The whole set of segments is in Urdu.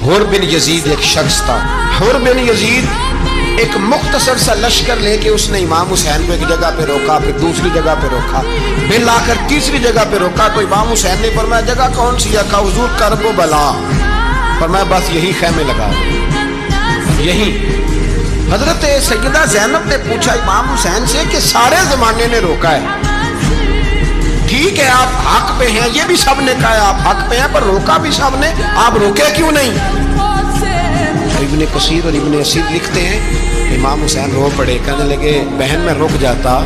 حر بن یزید ایک شخص تھا. حر بن یزید ایک مختصر سا لشکر لے کے اس نے امام حسین کو ایک جگہ پہ روکا، پھر دوسری جگہ پہ روکا، پھر لا کر تیسری جگہ پہ روکا. تو امام حسین نے فرمایا جگہ کون سی ہے؟ کہا حضور کرب و بلا. فرمایا بس یہی خیمے لگا دو یہی. حضرت سیدہ زینب نے پوچھا امام حسین سے کہ سارے زمانے نے روکا ہے، ٹھیک ہے آپ حق پہ ہیں، یہ بھی سب نے کہا ہے آپ حق پہ ہیں، پر روکا بھی سب نے، آپ روکے کیوں نہیں؟ ابن کثیر اور ابن اسیر لکھتے ہیں امام حسین رو پڑے، کہنے لگے بہن میں رک جاتا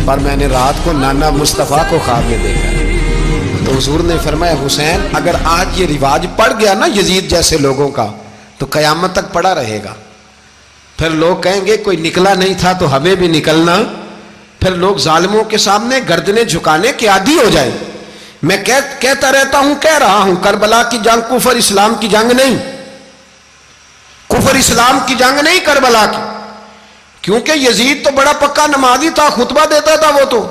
پر میں نے رات کو نانا مصطفیٰ کو خواب میں دیکھا. تو حضور نے فرمایا حسین اگر آج یہ رواج پڑ گیا نا یزید جیسے لوگوں کا تو قیامت تک پڑا رہے گا. پھر لوگ کہیں گے کوئی نکلا نہیں تھا تو ہمیں بھی نکلنا. پھر لوگ ظالموں کے سامنے گردنیں جھکانے کے عادی ہو جائیں. میں کہتا رہتا ہوں، کہہ رہا ہوں، کربلا کی جنگ کفر اسلام کی جنگ نہیں، کفر اسلام کی جنگ نہیں کربلا کی. کیونکہ یزید تو بڑا پکا نمازی تھا، خطبہ دیتا تھا. وہ تو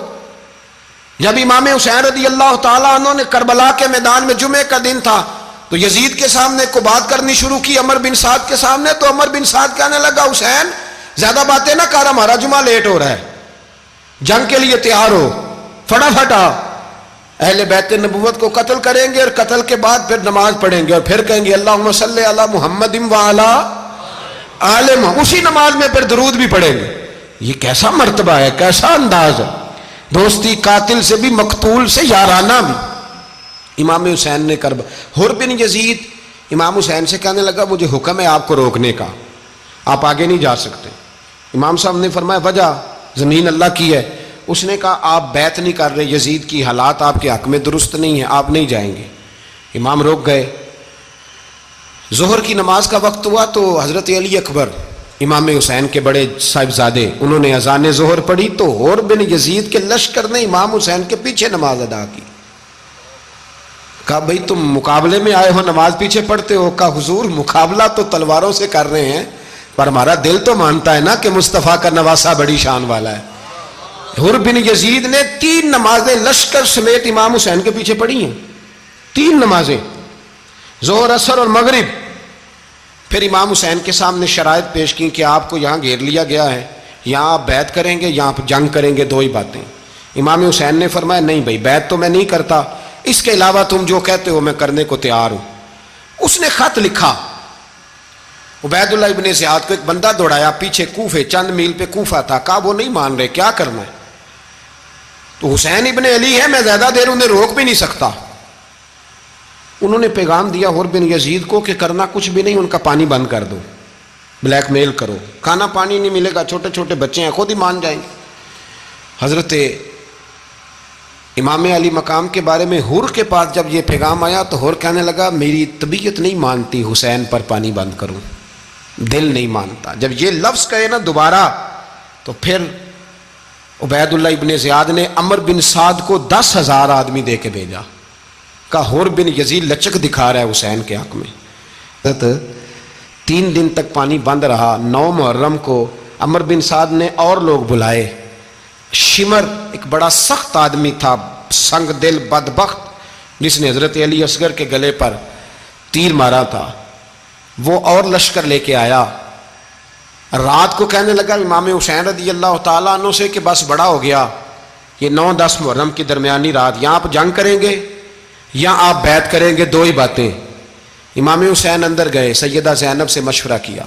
جب امام حسین رضی اللہ تعالیٰ عنہ نے کربلا کے میدان میں جمعے کا دن تھا تو یزید کے سامنے کو بات کرنی شروع کی، عمر بن سعد کے سامنے. تو عمر بن سعد کہنے لگا حسین زیادہ باتیں نہ کر، ہمارا جمعہ لیٹ ہو رہا ہے، جنگ کے لیے تیار ہو، فٹافٹ آ. اہل بیت نبوت کو قتل کریں گے اور قتل کے بعد پھر نماز پڑھیں گے اور پھر کہیں گے اللہم صلی علی محمد وعلی آل محمد، اسی نماز میں پھر درود بھی پڑھیں گے. یہ کیسا مرتبہ ہے، کیسا انداز ہے، دوستی قاتل سے بھی مقتول سے یارانہ بھی. امام حسین نے حر بن یزید امام حسین سے کہنے لگا مجھے حکم ہے آپ کو روکنے کا، آپ آگے نہیں جا سکتے. امام صاحب نے فرمایا وجہ؟ زمین اللہ کی ہے. اس نے کہا آپ بیعت نہیں کر رہے، یزید کی حالات آپ کے حق میں درست نہیں ہیں، آپ نہیں جائیں گے. امام روک گئے. ظہر کی نماز کا وقت ہوا تو حضرت علی اکبر امام حسین کے بڑے صاحبزادے انہوں نے اذان ظہر پڑھی تو حر بن یزید کے لشکر نے امام حسین کے پیچھے نماز ادا کی. کہا بھئی تم مقابلے میں آئے ہو، نماز پیچھے پڑھتے ہو؟ کہا حضور مقابلہ تو تلواروں سے کر رہے ہیں پر ہمارا دل تو مانتا ہے نا کہ مصطفیٰ کا نواسہ بڑی شان والا ہے. حر بن یزید نے 3 نمازیں لشکر سمیت امام حسین کے پیچھے پڑھی ہیں، 3 نمازیں، ظہر اثر اور مغرب. پھر امام حسین کے سامنے شرائط پیش کی کہ آپ کو یہاں گھیر لیا گیا ہے، یہاں آپ بیعت کریں گے، یہاں جنگ کریں گے، 2 ہی باتیں. امام حسین نے فرمایا نہیں بھائی بیعت تو میں نہیں کرتا، اس کے علاوہ تم جو کہتے ہو میں کرنے کو تیار ہوں. اس نے خط لکھا، عبید اللہ ابن زیاد کو ایک بندہ دوڑایا پیچھے، کوفے چند میل پہ کوفہ تھا. کہا وہ نہیں مان رہے، کیا کرنا ہے؟ تو حسین ابن علی ہے، میں زیادہ دیر انہیں روک بھی نہیں سکتا. انہوں نے پیغام دیا حر بن یزید کو کہ کرنا کچھ بھی نہیں، ان کا پانی بند کر دو، بلیک میل کرو، کھانا پانی نہیں ملے گا، چھوٹے چھوٹے بچے ہیں خود ہی مان جائیں گے. حضرت امام علی مقام کے بارے میں حر کے پاس جب یہ پیغام آیا تو حر کہنے لگا میری طبیعت نہیں مانتی حسین پر پانی بند کروں، دل نہیں مانتا. جب یہ لفظ کہے نا دوبارہ تو پھر عبید اللہ ابن زیاد نے عمر بن سعد کو 10,000 آدمی دے کے بھیجا. کہا حر بن یزید لچک دکھا رہا ہے حسین کے حق میں. 3 دن تک پانی بند رہا. 9 محرم کو عمر بن سعد نے اور لوگ بلائے. شمر ایک بڑا سخت آدمی تھا، سنگ دل بدبخت، جس نے حضرت علی اصغر کے گلے پر تیر مارا تھا، وہ اور لشکر لے کے آیا. رات کو کہنے لگا امام حسین رضی اللہ تعالیٰ عنہ سے کہ بس بڑا ہو گیا، یہ 9-10 محرم کی درمیانی رات، یہاں آپ جنگ کریں گے یا آپ بیعت کریں گے، 2 ہی باتیں. امام حسین اندر گئے، سیدہ زینب سے مشورہ کیا،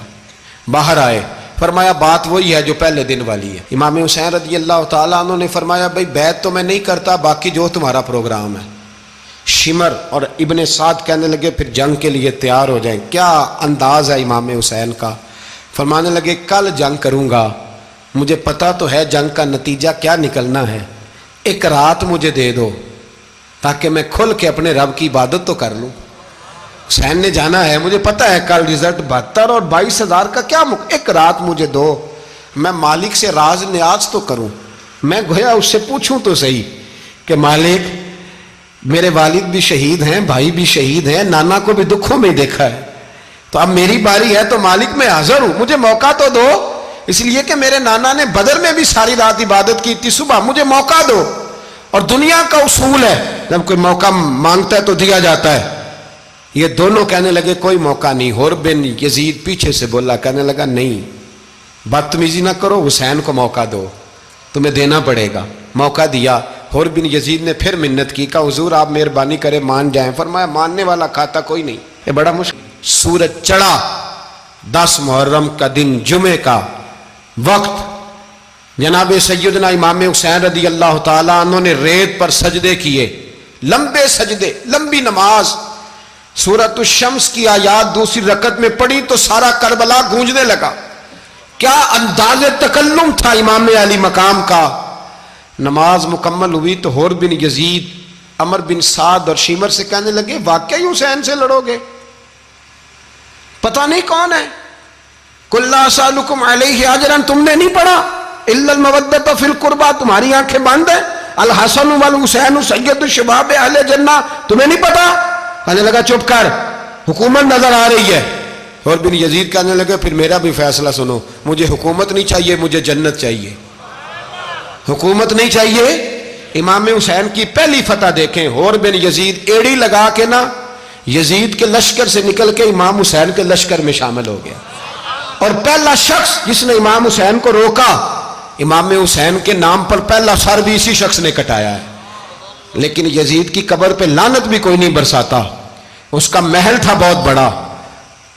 باہر آئے، فرمایا بات وہی ہے جو پہلے دن والی ہے. امام حسین رضی اللہ تعالیٰ عنہ نے فرمایا بھئی بیعت تو میں نہیں کرتا، باقی جو تمہارا پروگرام ہے. شمر اور ابن سعد کہنے لگے پھر جنگ کے لیے تیار ہو جائیں. کیا انداز ہے امام حسین کا. فرمانے لگے کل جنگ کروں گا، مجھے پتا تو ہے جنگ کا نتیجہ کیا نکلنا ہے، 1 رات مجھے دے دو تاکہ میں کھل کے اپنے رب کی عبادت تو کر لوں. حسین نے جانا ہے، مجھے پتا ہے کل رزلٹ 72 اور 22,000 کا کیا 1 رات مجھے دو، میں مالک سے راز نیاز تو کروں. میں گویا اس سے پوچھوں تو صحیح کہ مالک میرے والد بھی شہید ہیں، بھائی بھی شہید ہیں، نانا کو بھی دکھوں میں دیکھا ہے، تو اب میری باری ہے تو مالک میں حاضر ہوں، مجھے موقع تو دو. اس لیے کہ میرے نانا نے بدر میں بھی ساری رات عبادت کی تھی، صبح مجھے موقع دو. اور دنیا کا اصول ہے جب کوئی موقع مانگتا ہے تو دیا جاتا ہے. یہ دونوں کہنے لگے کوئی موقع نہیں. حر بن یزید پیچھے سے بولا, کہنے لگا نہیں بدتمیزی نہ کرو, حسین کو موقع دو, تمہیں دینا پڑے گا. موقع دیا. حر بن یزید نے پھر منت کی, کہا حضور آپ مہربانی کرے مان جائیں. فرمایا ماننے والا کھاتا کوئی نہیں. یہ بڑا مشکل. سورج چڑھا, 10 محرم کا دن, جمعے کا وقت. جناب سیدنا امام حسین رضی اللہ تعالیٰ عنہ نے ریت پر سجدے کیے, لمبے سجدے, لمبی نماز. سورۃ الشمس کی آیات دوسری رکعت میں پڑھی تو سارا کربلا گونجنے لگا. کیا انداز تکلم تھا امام علی مقام کا. نماز مکمل ہوئی تو حر بن یزید, عمر بن سعد اور شیمر سے کہنے لگے واقعی حسین سے لڑو گے؟ پتہ نہیں کون ہے. قل لا اسالکم علیہ اجرا, تم نے نہیں پڑھا الا المودۃ فی القربى, تمہاری آنکھیں بند ہیں. الحسن والحسین سید الشباب اہل جنہ, تمہیں نہیں پتا؟ کہنے لگا چپ کر, حکومت نظر آ رہی ہے. اور بن یزید کہنے لگے پھر میرا بھی فیصلہ سنو, مجھے حکومت نہیں چاہیے, مجھے جنت چاہیے. حکومت نہیں چاہیے. امام حسین کی پہلی فتح دیکھیں, اور بن یزید ایڑی لگا کے نا یزید کے لشکر سے نکل کے امام حسین کے لشکر میں شامل ہو گیا. اور پہلا شخص جس نے امام حسین کو روکا, امام حسین کے نام پر پہلا سر بھی اسی شخص نے کٹایا ہے. لیکن یزید کی قبر پہ لعنت بھی کوئی نہیں برساتا, اس کا محل تھا بہت بڑا.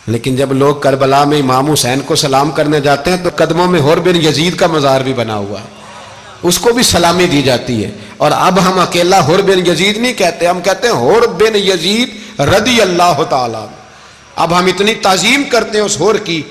لیکن جب لوگ کربلا میں امام حسین کو سلام کرنے جاتے ہیں تو قدموں میں حر بن یزید کا مزار بھی بنا ہوا ہے, اس کو بھی سلامی دی جاتی ہے. اور اب ہم اکیلا حر بن یزید نہیں کہتے, ہم کہتے ہیں حر بن یزید رضی اللہ تعالیٰ. اب ہم اتنی تعظیم کرتے ہیں اس حر کی